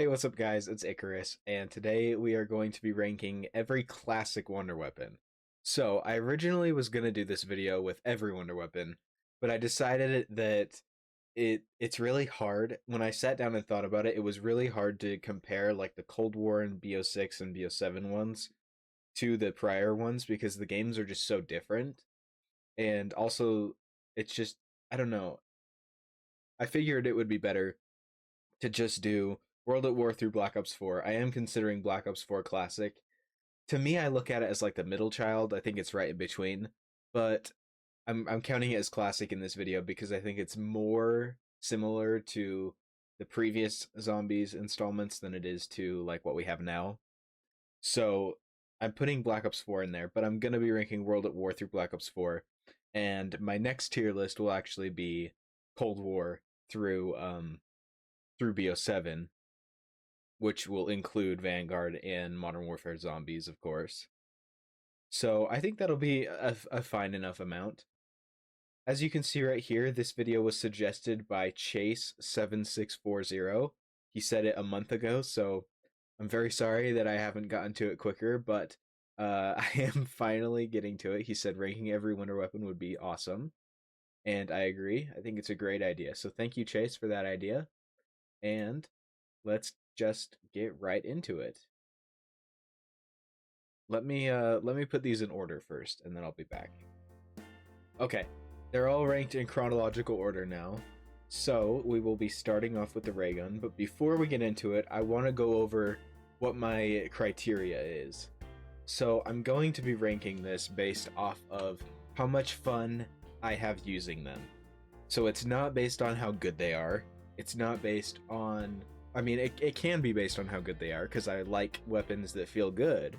Hey, what's up, guys? It's Icarus, and today we are going to be ranking every classic Wonder Weapon. So, I originally was going to do this video with every Wonder Weapon, but I decided that it's really hard. When I sat down and thought about it, it was really hard to compare like the Cold War and BO6 and BO7 ones to the prior ones because the games are just so different. And also, it's just, I don't know. I figured it would be better to just do World at War through Black Ops 4. I am considering Black Ops 4 Classic. To me, I look at it as like the middle child. I think it's right in between, but I'm counting it as classic in this video because I think it's more similar to the previous zombies installments than it is to like what we have now. So I'm putting Black Ops 4 in there, but I'm gonna be ranking World at War through Black Ops 4, and my next tier list will actually be Cold War through BO7, which will include Vanguard and Modern Warfare Zombies, of course. So I think that'll be a fine enough amount. As you can see right here, this video was suggested by Chase7640. He said it a month ago, so I'm very sorry that I haven't gotten to it quicker, but I am finally getting to it. He said ranking every Wonder Weapon would be awesome, and I agree. I think it's a great idea. So thank you, Chase, for that idea, and let's just get right into it. Let me put these in order first, and then I'll be back. Okay, they're all ranked in chronological order now. So we will be starting off with the ray gun, but before we get into it, I want to go over what my criteria is. So I'm going to be ranking this based off of how much fun I have using them. So it's not based on how good they are. It's not based on, I mean, it can be based on how good they are, because I like weapons that feel good,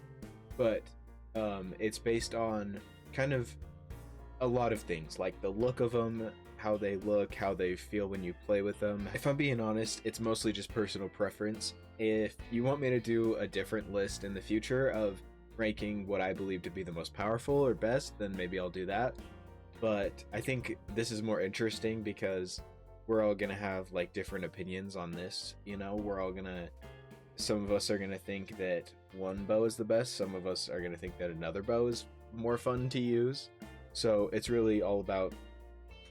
but it's based on kind of a lot of things, like the look of them, how they look, how they feel when you play with them. If I'm being honest, it's mostly just personal preference. If you want me to do a different list in the future of ranking what I believe to be the most powerful or best, then maybe I'll do that. But I think this is more interesting because we're all gonna have like different opinions on this. You know, some of us are gonna think that one bow is the best, some of us are gonna think that another bow is more fun to use. So it's really all about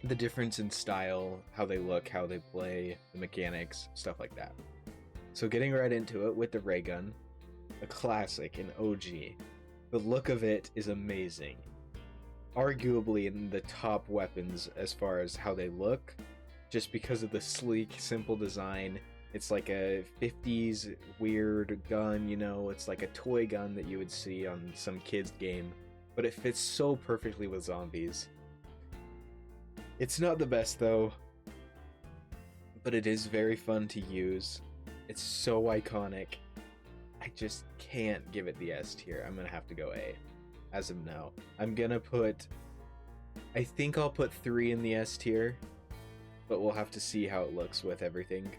the difference in style, how they look, how they play, the mechanics, stuff like that. So getting right into it with the ray gun, a classic, an OG. The look of it is amazing. Arguably in the top weapons as far as how they look, just because of the sleek, simple design. It's like a 50s weird gun, you know, it's like a toy gun that you would see on some kid's game, but it fits so perfectly with zombies. It's not the best though, but it is very fun to use. It's so iconic. I just can't give it the S tier. I'm gonna have to go A as of now. I think I'll put 3 in the S tier, but we'll have to see how it looks with everything.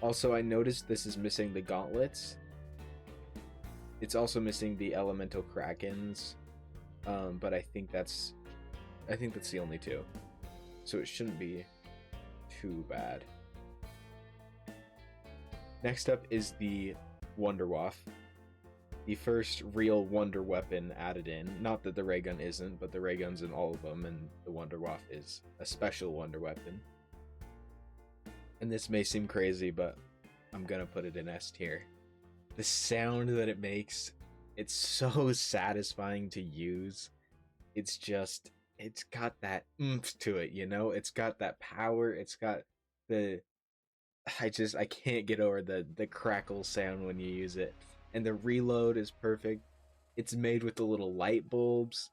Also, I noticed this is missing the gauntlets. It's also missing the elemental krakens, but I think that's the only two, so it shouldn't be too bad. Next up is the Wonder Waff, the first real wonder weapon added in. Not that the ray gun isn't, but the ray gun's in all of them, and the Wonder Waff is a special wonder weapon. And this may seem crazy, but I'm gonna put it in S tier. The sound that it makes, it's so satisfying to use. It's got that oomph to it, you know? It's got that power, it's got the... I can't get over the crackle sound when you use it. And the reload is perfect. It's made with the little light bulbs,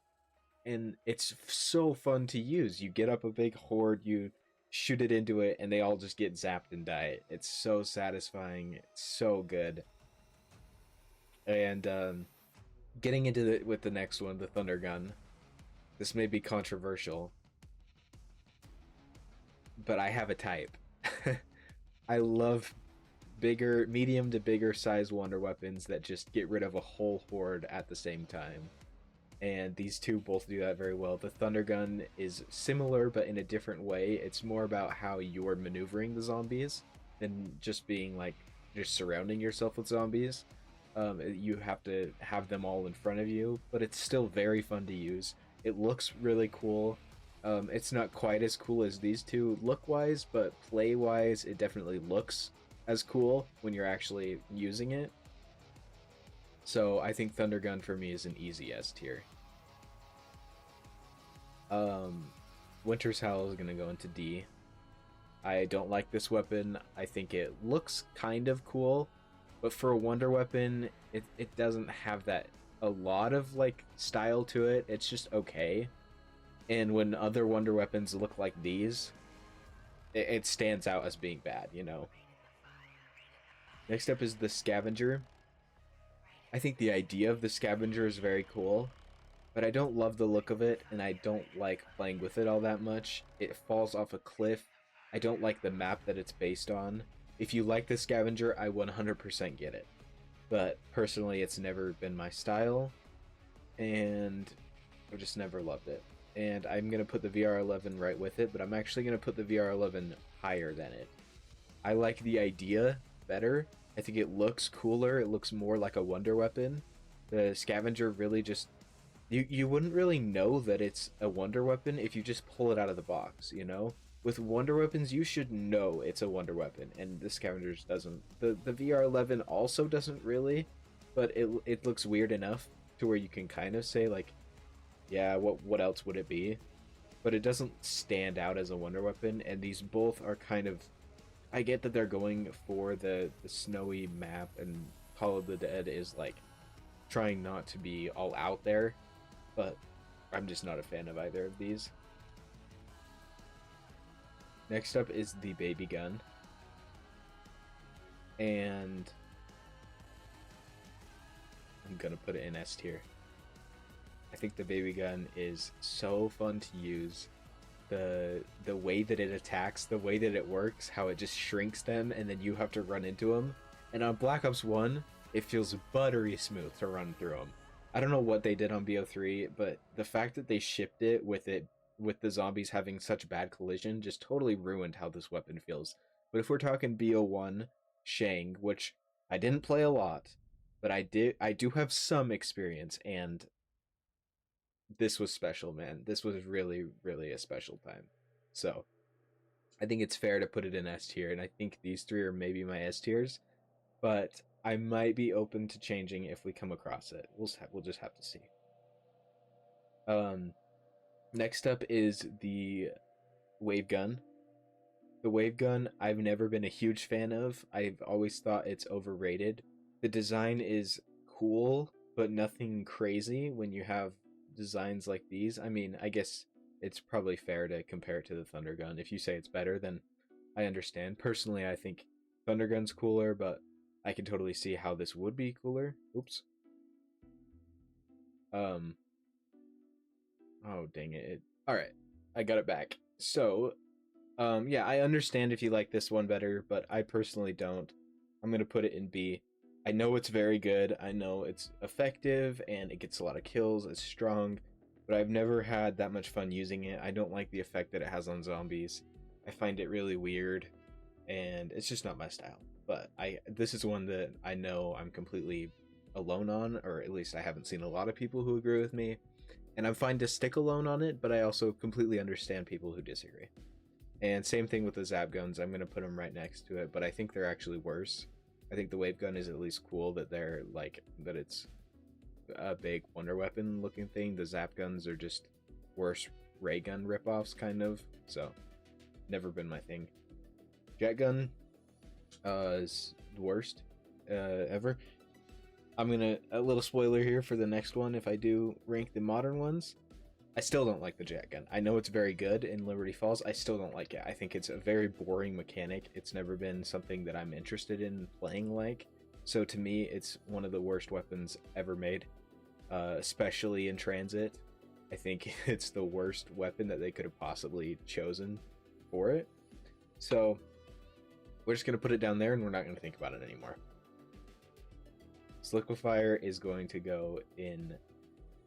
and it's so fun to use. You get up a big horde, you shoot it into it, and they all just get zapped and die. It's so satisfying. It's so good. And getting into with the next one, the Thunder Gun. This may be controversial, but I have a type. I love medium to bigger size wonder weapons that just get rid of a whole horde at the same time. And these two both do that very well. The Thunder Gun is similar, but in a different way. It's more about how you're maneuvering the zombies than just being like just surrounding yourself with zombies. You have to have them all in front of you, but it's still very fun to use. It looks really cool. It's not quite as cool as these two look-wise, but play-wise, it definitely looks as cool when you're actually using it. So I think Thunder Gun for me is an easy S tier. Winter's Howl is gonna go into D. I don't like this weapon. I think it looks kind of cool, but for a wonder weapon, it doesn't have that a lot of like style to it. It's just okay. And when other wonder weapons look like these, it stands out as being bad, you know. Next up is the Scavenger. I think the idea of the Scavenger is very cool, but I don't love the look of it, and I don't like playing with it all that much. It falls off a cliff. I don't like the map that it's based on. If you like the Scavenger, I 100% get it. But personally, it's never been my style, and I've just never loved it. And I'm going to put the VR11 right with it, but I'm actually going to put the VR11 higher than it. I like the idea better. I think it looks cooler. It looks more like a wonder weapon. The Scavenger really just... You wouldn't really know that it's a wonder weapon if you just pull it out of the box, you know? With wonder weapons, you should know it's a wonder weapon, and the Scavengers doesn't. The VR11 also doesn't really, but it looks weird enough to where you can kind of say, like, yeah, what else would it be? But it doesn't stand out as a wonder weapon, and these both are kind of... I get that they're going for the snowy map, and Call of the Dead is, like, trying not to be all out there, but I'm just not a fan of either of these. Next up is the baby gun. And I'm gonna put it in S tier. I think the baby gun is so fun to use. The way that it attacks, the way that it works, how it just shrinks them and then you have to run into them. And on Black Ops 1, it feels buttery smooth to run through them. I don't know what they did on BO3, but the fact that they shipped it with the zombies having such bad collision just totally ruined how this weapon feels. But if we're talking BO1 Shang, which I didn't play a lot, but I do have some experience, and this was special, man. This was really, really a special time. So I think it's fair to put it in S tier, and I think these three are maybe my S tiers, but I might be open to changing if we come across it. We'll just have to see. Next up is the wave gun. The wave gun, I've never been a huge fan of. I've always thought it's overrated. The design is cool, but nothing crazy when you have designs like these. I mean, I guess it's probably fair to compare it to the Thunder Gun. If you say it's better, then I understand. Personally, I think Thunder Gun's cooler, but I can totally see how this would be cooler. Oops. Oh, dang it. Alright, I got it back. So, yeah, I understand if you like this one better, but I personally don't. I'm going to put it in B. I know it's very good. I know it's effective, and it gets a lot of kills. It's strong, but I've never had that much fun using it. I don't like the effect that it has on zombies. I find it really weird, and it's just not my style. But this is one that I know I'm completely alone on, or at least I haven't seen a lot of people who agree with me. And I'm fine to stick alone on it, but I also completely understand people who disagree. And same thing with the zap guns. I'm going to put them right next to it, but I think they're actually worse. I think the wave gun is at least cool that they're like, that it's a big wonder weapon looking thing. The zap guns are just worse ray gun ripoffs, kind of. So, never been my thing. Jet gun is the worst ever. I'm gonna, a little spoiler here for the next one, if I do rank the modern ones, I still don't like the jet gun. I know it's very good in Liberty Falls, I still don't like it. I think it's a very boring mechanic. It's never been something that I'm interested in playing like. So to me, it's one of the worst weapons ever made, especially in transit. I think it's the worst weapon that they could have possibly chosen for it. So we're just gonna put it down there and we're not gonna think about it anymore. Liquefier is going to go in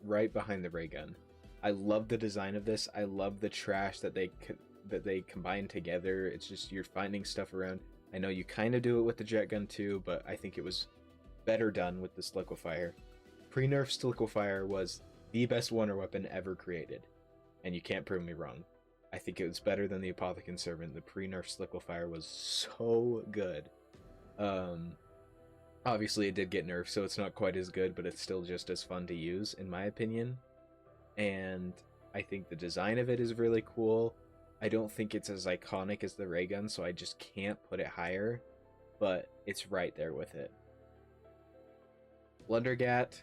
right behind the ray gun. I love the design of this. I love the trash that they combine together. It's just, you're finding stuff around. I know you kind of do it with the jet gun too, but I think it was better done with this liquefier. Pre-nerf liquefier was the best wonder weapon ever created, and you can't prove me wrong. I think it was better than the Apothecary Servant. The pre-nerf liquefier was so good. Obviously it did get nerfed, so it's not quite as good, but it's still just as fun to use, in my opinion. And I think the design of it is really cool. I don't think it's as iconic as the ray gun, so I just can't put it higher, but it's right there with it. Blundergat.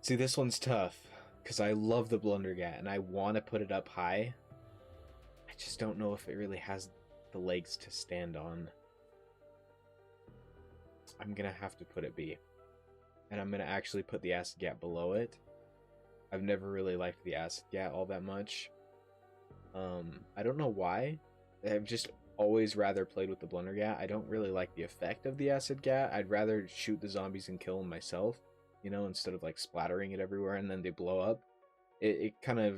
See, this one's tough, because I love the Blundergat, and I want to put it up high. I just don't know if it really has the legs to stand on. I'm going to have to put it B. And I'm going to actually put the Acid Gat below it. I've never really liked the Acid Gat all that much. I don't know why. I've just always rather played with the Blundergat. I don't really like the effect of the Acid Gat. I'd rather shoot the zombies and kill them myself, you know, instead of like splattering it everywhere and then they blow up. It kind of,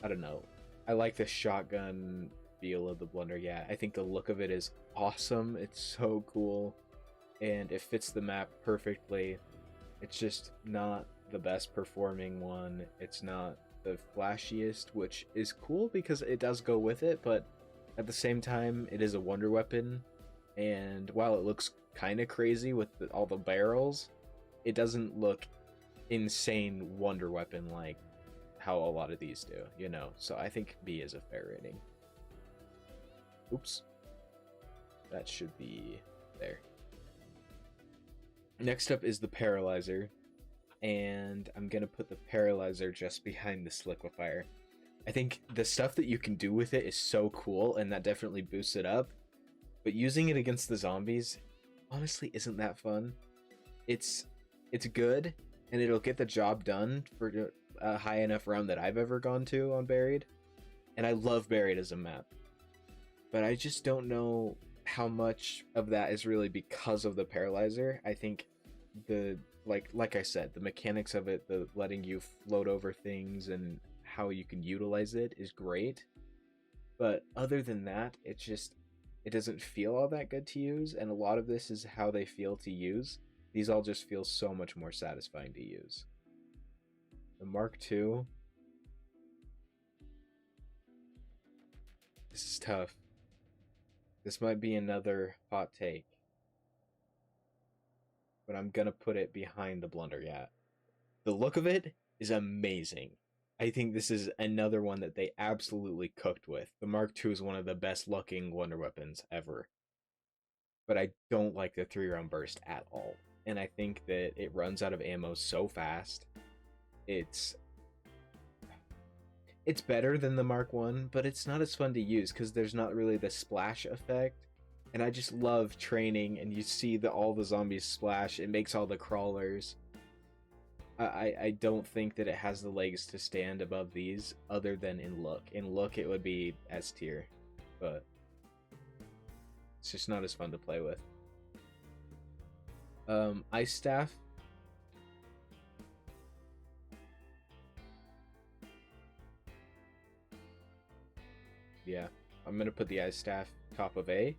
I don't know. I like the shotgun feel of the Blundergat. I think the look of it is awesome. It's so cool. And it fits the map perfectly. It's just not the best performing one. It's not the flashiest, which is cool because it does go with it, but at the same time, it is a wonder weapon. And while it looks kind of crazy with all the barrels, it doesn't look insane wonder weapon like how a lot of these do, you know? So I think B is a fair rating. Oops. That should be there. Next up is the Paralyzer, and I'm gonna put the Paralyzer just behind this liquefier. I think the stuff that you can do with it is so cool, and that definitely boosts it up, but using it against the zombies honestly isn't that fun. It's good, and it'll get the job done for a high enough round that I've ever gone to on Buried, and I love Buried as a map, but I just don't know how much of that is really because of the Paralyzer. I think the like I said, the mechanics of it, the letting you float over things and how you can utilize it is great, but other than that, it doesn't feel all that good to use, and a lot of this is how they feel to use. These all just feel so much more satisfying to use. The Mark II, this is tough. This might be another hot take, but I'm gonna put it behind the Blundergat. The look of it is amazing. I think this is another one that they absolutely cooked with. The Mark II is one of the best looking wonder weapons ever, but I don't like the 3-round burst at all. And I think that it runs out of ammo so fast. It's better than the Mark I, but it's not as fun to use because there's not really the splash effect. And I just love training, and you see all the zombies splash. It makes all the crawlers. I don't think that it has the legs to stand above these, other than in look. In look, it would be S tier, but it's just not as fun to play with. Ice Staff. Yeah, I'm gonna put the Ice Staff top of A.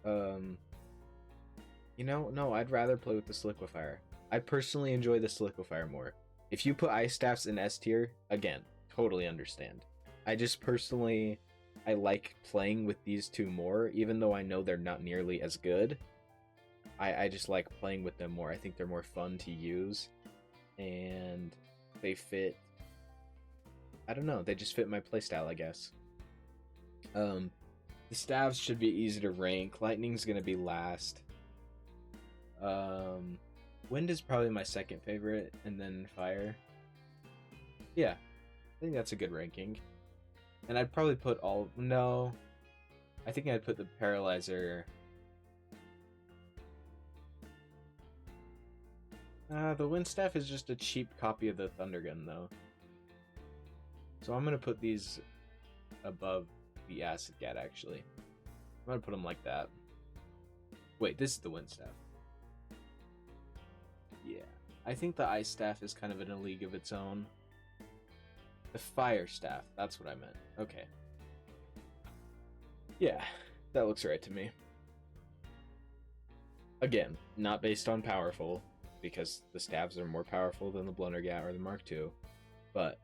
You know, no, I'd rather play with the Liquefier. I personally enjoy the Liquefier more. If you put Ice Staffs in S tier, again, totally understand. I just personally, I like playing with these two more, even though I know they're not nearly as good. I just like playing with them more. I think they're more fun to use, and they fit, I don't know, they just fit my playstyle, I guess. The staves should be easy to rank. Lightning's gonna be last. Wind is probably my second favorite, and then fire. Yeah, I think that's a good ranking. And I'd probably put no, I think I'd put the Paralyzer. The Wind Staff is just a cheap copy of the Thunder Gun, though. So I'm gonna put these above the Acid Gat, actually. I'm gonna put them like that. Wait, this is the Wind Staff. Yeah, I think the Ice Staff is kind of in a league of its own. The Fire Staff, that's what I meant. Okay. Yeah, that looks right to me. Again, not based on powerful, because the stabs are more powerful than the Blundergat or the Mark II, but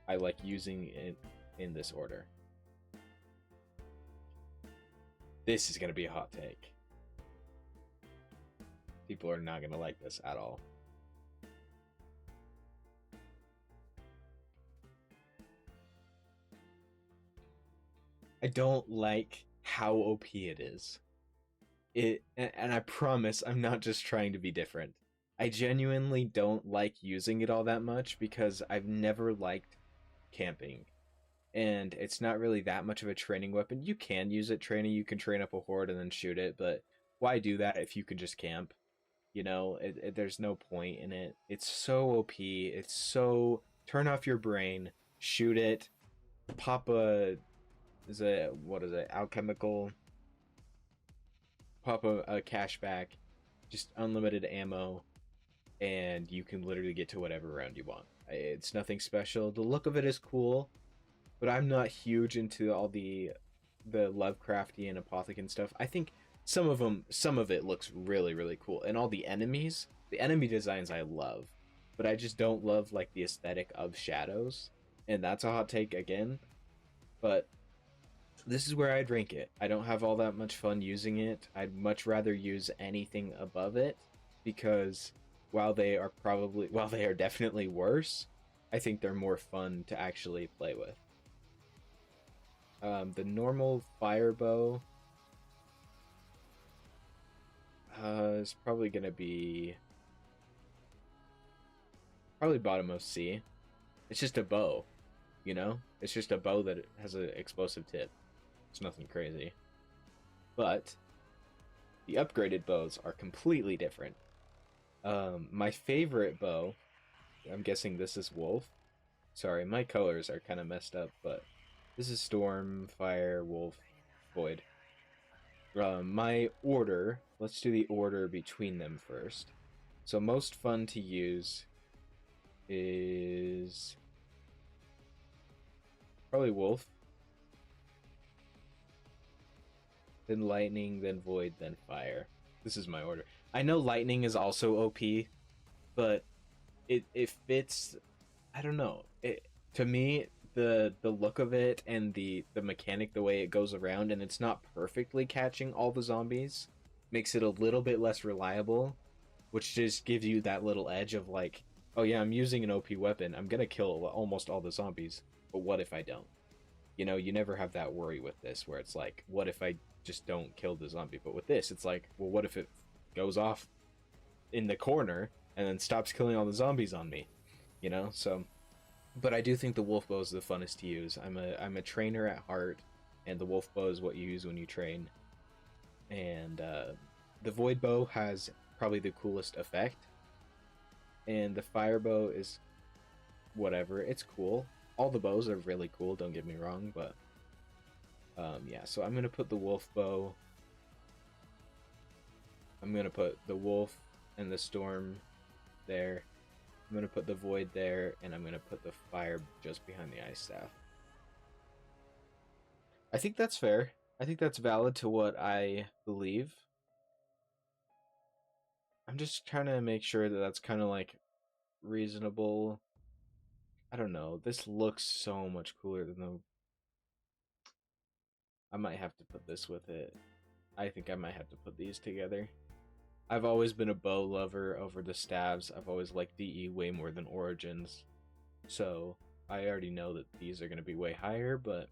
I like using it in this order. This is going to be a hot take. People are not going to like this at all. I don't like how OP it is. And I promise I'm not just trying to be different. I genuinely don't like using it all that much because I've never liked camping. And it's not really that much of a training weapon. You can use it training, you can train up a horde and then shoot it, but why do that if you can just camp? You know, there's no point in it. It's so OP. It's so turn off your brain, shoot it, pop a what is it? Alchemical. Pop a cashback, just unlimited ammo, and you can literally get to whatever round you want. It's nothing special. The look of it is cool, but I'm not huge into all the Lovecraftian apothecary stuff. I think some of it looks really cool, and all the enemy designs I love, but I just don't love like the aesthetic of shadows, and that's a hot take again. But this is where I'd rank it. I don't have all that much fun using it. I'd much rather use anything above it because while they are definitely worse, I think they're more fun to actually play with. The normal fire bow is probably gonna be probably bottom of C. It's just a bow, you know? It's just a bow that has an explosive tip. It's nothing crazy. But the upgraded bows are completely different. My favorite bow, I'm guessing this is Wolf. Sorry, my colors are kind of messed up, but this is Storm, Fire, Wolf, Void. My order, let's do the order between them first. So most fun to use is probably Wolf, then Lightning, then Void, then Fire. This is my order. I know Lightning is also OP, but it fits. I don't know. It to me the look of it and the mechanic, the way it goes around, and it's not perfectly catching all the zombies, makes it a little bit less reliable, which just gives you that little edge of like, oh yeah, I'm using an OP weapon. I'm gonna kill almost all the zombies, but what if I don't? You know, you never have that worry with this where it's like, what if I just don't kill the zombie? But with this, it's like, well, what if it goes off in the corner and then stops killing all the zombies on me? You know, so but I do think the wolf bow is the funnest to use. I'm a trainer at heart, and the wolf bow is what you use when you train. And the void bow has probably the coolest effect, and the fire bow is whatever. It's cool. All the bows are really cool. Don't get me wrong, but yeah. So I'm gonna put the wolf bow. I'm gonna put the wolf and the storm there. I'm gonna put the void there, and I'm gonna put the fire just behind the ice staff. I think that's fair. I think that's valid to what I believe. I'm just trying to make sure that that's kind of like reasonable. I don't know. This looks so much cooler than the. I might have to put this with it. I think I might have to put these together. I've always been a bow lover over the stabs. I've always liked DE way more than Origins. So I already know that these are going to be way higher, but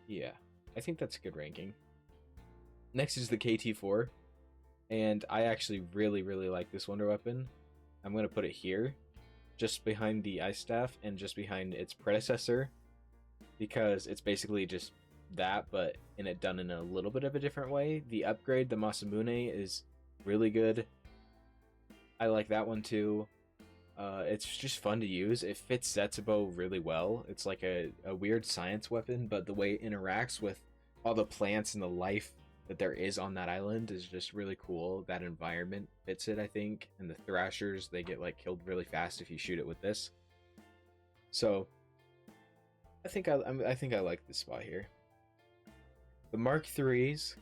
yeah, I think that's a good ranking. Next is the KT4, and I actually really like this wonder weapon. I'm going to put it here, just behind the ice staff and just behind its predecessor, because it's basically just that, but in it done in a little bit of a different way. The upgrade, the Masamune, is really good. I like that one too. It's just fun to use. It fits Zetsubo really well. It's like a weird science weapon, but the way it interacts with all the plants and the life that there is on that island is just really cool. That environment fits it, I think. And the thrashers, they get like killed really fast if you shoot it with this. So I think I like this spot here. The Mark IIIs,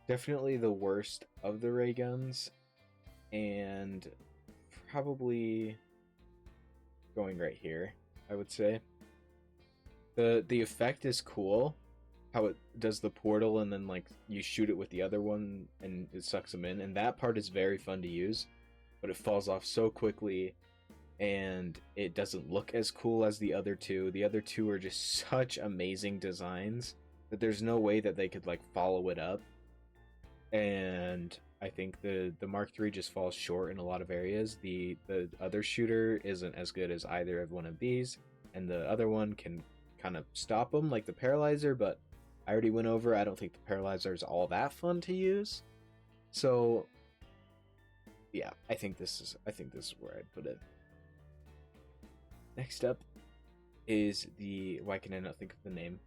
definitely the worst of the ray guns, and probably going right here, I would say. The effect is cool, how it does the portal and then like you shoot it with the other one and it sucks them in, and that part is very fun to use, but it falls off so quickly and it doesn't look as cool as the other two. The other two are just such amazing designs that there's no way that they could like follow it up. And I think the Mark III just falls short in a lot of areas. The other shooter isn't as good as either of one of these, and the other one can kind of stop them like the paralyzer, but I already went over, I don't think the paralyzer is all that fun to use. So yeah, I think this is where I'd put it. Next up is the, why can I not think of the name?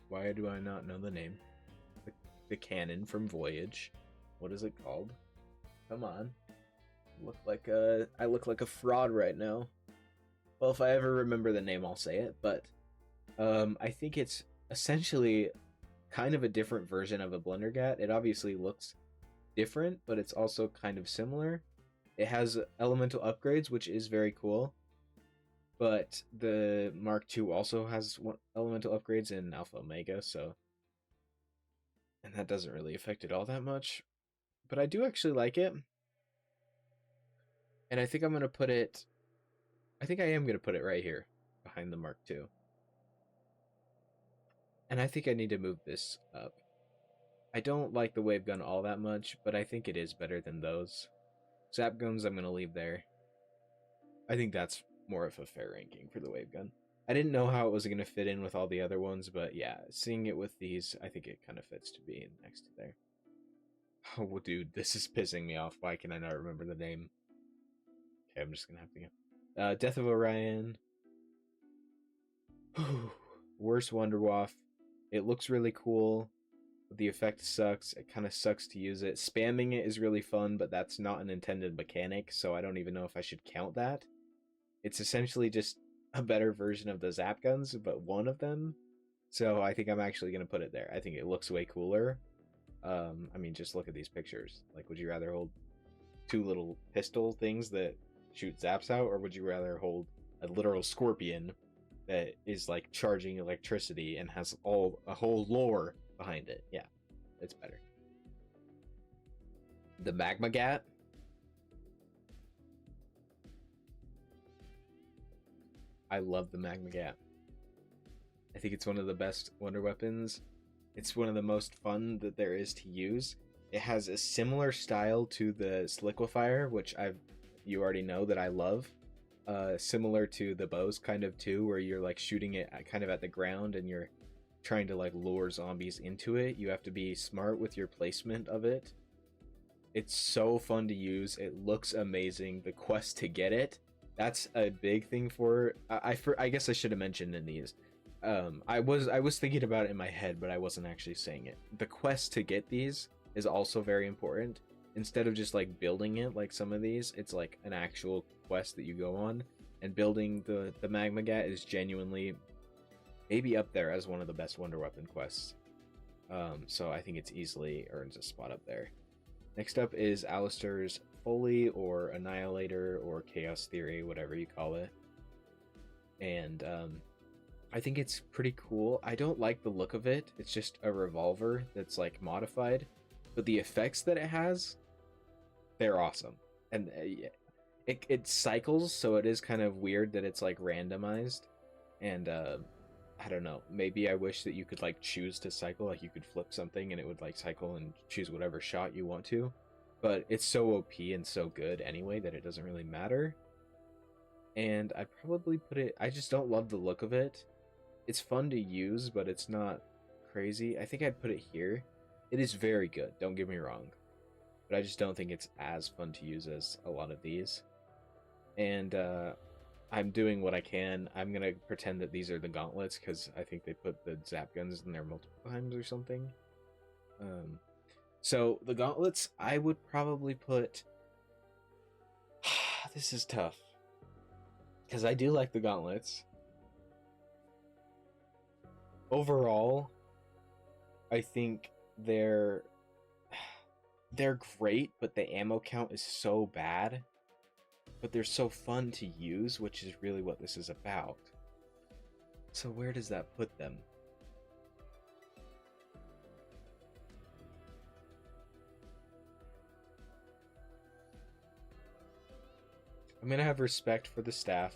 Why do I not know the name? The cannon from Voyage. What is it called? Come on. I look like a fraud right now. Well, if I ever remember the name, I'll say it, but I think it's essentially kind of a different version of a Blundergat. It obviously looks different, but it's also kind of similar. It has elemental upgrades, which is very cool. But the Mark II also has elemental upgrades in Alpha Omega, so... and that doesn't really affect it all that much. But I do actually like it. And I think I'm going to put it... I think I am going to put it right here, behind the Mark II. And I think I need to move this up. I don't like the wave gun all that much, but I think it is better than those. Zap guns I'm going to leave there. I think that's more of a fair ranking for the wave gun. I didn't know how it was going to fit in with all the other ones, but yeah, seeing it with these, I think it kind of fits to be next to there. Oh, well, dude, this is pissing me off. Why can I not remember the name? Okay, I'm just going to have to go. Death of Orion. Worst Wonderwaff. It looks really cool. The effect sucks. It kind of sucks to use it. Spamming it is really fun, but that's not an intended mechanic, so I don't even know if I should count that. It's essentially just a better version of the zap guns, but one of them. So I think I'm actually going to put it there. I think it looks way cooler. I mean, just look at these pictures. Like, would you rather hold two little pistol things that shoot zaps out, or would you rather hold a literal scorpion that is like charging electricity and has a whole lore behind it? Yeah, it's better. The Magma Gat. I love the Magma Gat. I think it's one of the best wonder weapons. It's one of the most fun that there is to use. It has a similar style to the Sliquifier, which you already know that I love. Similar to the bows kind of too, where you're like shooting it kind of at the ground and you're trying to like lure zombies into it. You have to be smart with your placement of it. It's so fun to use. It looks amazing. The quest to get it, that's a big thing for... I guess I should have mentioned in these. I was thinking about it in my head, but I wasn't actually saying it. The quest to get these is also very important. Instead of just like building it like some of these, it's like an actual quest that you go on. And building the Magma Gat is genuinely maybe up there as one of the best wonder weapon quests. So I think it's easily earns a spot up there. Next up is Alistair's Foley or Annihilator or Chaos Theory, whatever you call it. And I think it's pretty cool. I don't like the look of it. It's just a revolver that's like modified, but the effects that it has, they're awesome. And it cycles, so it is kind of weird that it's like randomized. And I don't know, maybe I wish that you could like choose to cycle, like you could flip something and it would like cycle and choose whatever shot you want to. But it's so OP and so good anyway that it doesn't really matter. And I probably put it, I just don't love the look of it. It's fun to use, but it's not crazy. I think I'd put it here. It is very good, don't get me wrong. But I just don't think it's as fun to use as a lot of these. And I'm doing what I can. I'm going to pretend that these are the gauntlets, because I think they put the zap guns in there multiple times or something. So the gauntlets, I would probably put... This is tough. Because I do like the gauntlets. Overall, I think they're they're great, but the ammo count is so bad. But they're so fun to use, which is really what this is about. So where does that put them? I'm gonna have respect for the staff,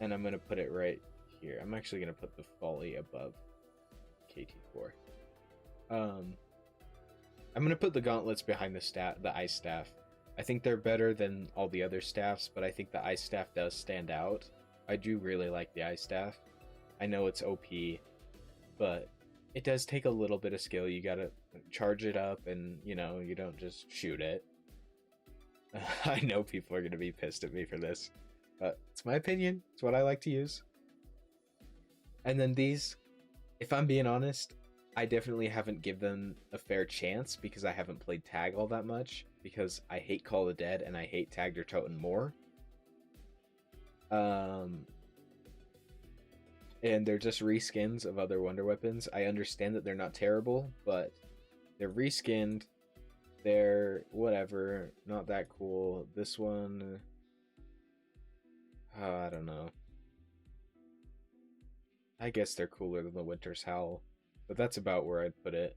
and I'm gonna put it right here. I'm actually gonna put the folly above KT4. I'm gonna put the gauntlets behind the ice staff. I think they're better than all the other staffs, but I think the ice staff does stand out. I do really like the ice staff. I know it's OP, but it does take a little bit of skill. You gotta charge it up, and you don't just shoot it. I know people are gonna be pissed at me for this, but it's my opinion. It's what I like to use. And then these, if I'm being honest, I definitely haven't given them a fair chance because I haven't played tag all that much, because I hate Call of the Dead and I hate Tag Der Toten more. And they're just reskins of other wonder weapons. I understand that they're not terrible, but they're reskinned. They're whatever, not that cool. This one, I don't know. I guess they're cooler than the Winter's Howl, but that's about where I'd put it.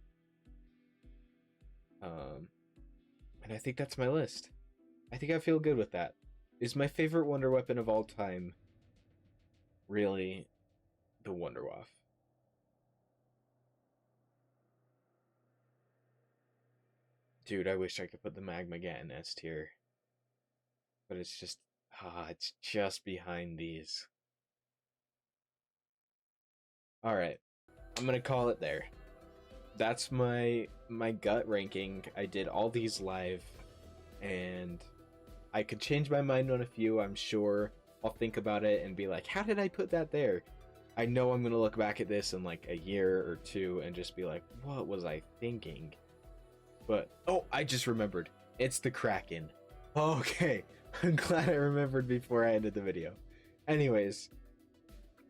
And I think that's my list. I think I feel good with that. Is my favorite wonder weapon of all time really the Wonder Waff? Dude, I wish I could put the Magma Gat in S tier, but it's just behind these. All right, I'm gonna call it there. That's my gut ranking. I did all these live, and I could change my mind on a few. I'm sure I'll think about it and be like, how did I put that there? I know I'm gonna look back at this in like a year or two and just be like, what was I thinking? But oh, I just remembered. It's the Kraken. Okay. I'm glad I remembered before I ended the video. Anyways,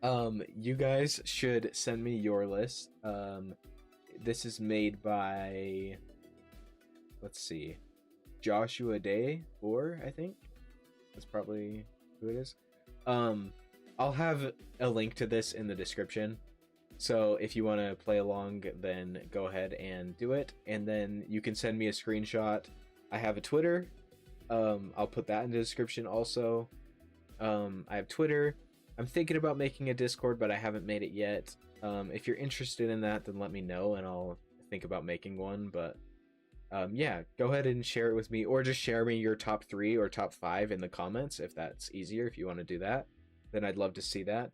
you guys should send me your list. This is made by, let's see, Joshua Day 4, I think. That's probably who it is. I'll have a link to this in the description. So if you want to play along, then go ahead and do it. And then you can send me a screenshot. I have a Twitter. I'll put that in the description also. I have Twitter. I'm thinking about making a Discord, but I haven't made it yet. If you're interested in that, then let me know and I'll think about making one. But yeah, go ahead and share it with me, or just share me your top 3 or top 5 in the comments if that's easier. If you want to do that, then I'd love to see that.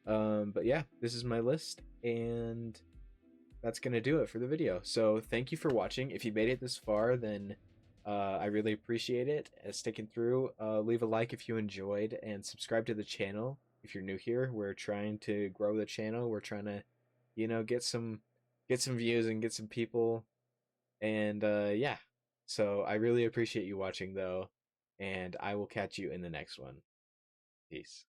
But yeah, this is my list, and that's gonna do it for the video. So thank you for watching. If you made it this far, then I really appreciate it. Sticking through. Leave a like if you enjoyed, and subscribe to the channel if you're new here. We're trying to grow the channel. We're trying to, get some views and get some people. And yeah, so I really appreciate you watching though, and I will catch you in the next one. Peace.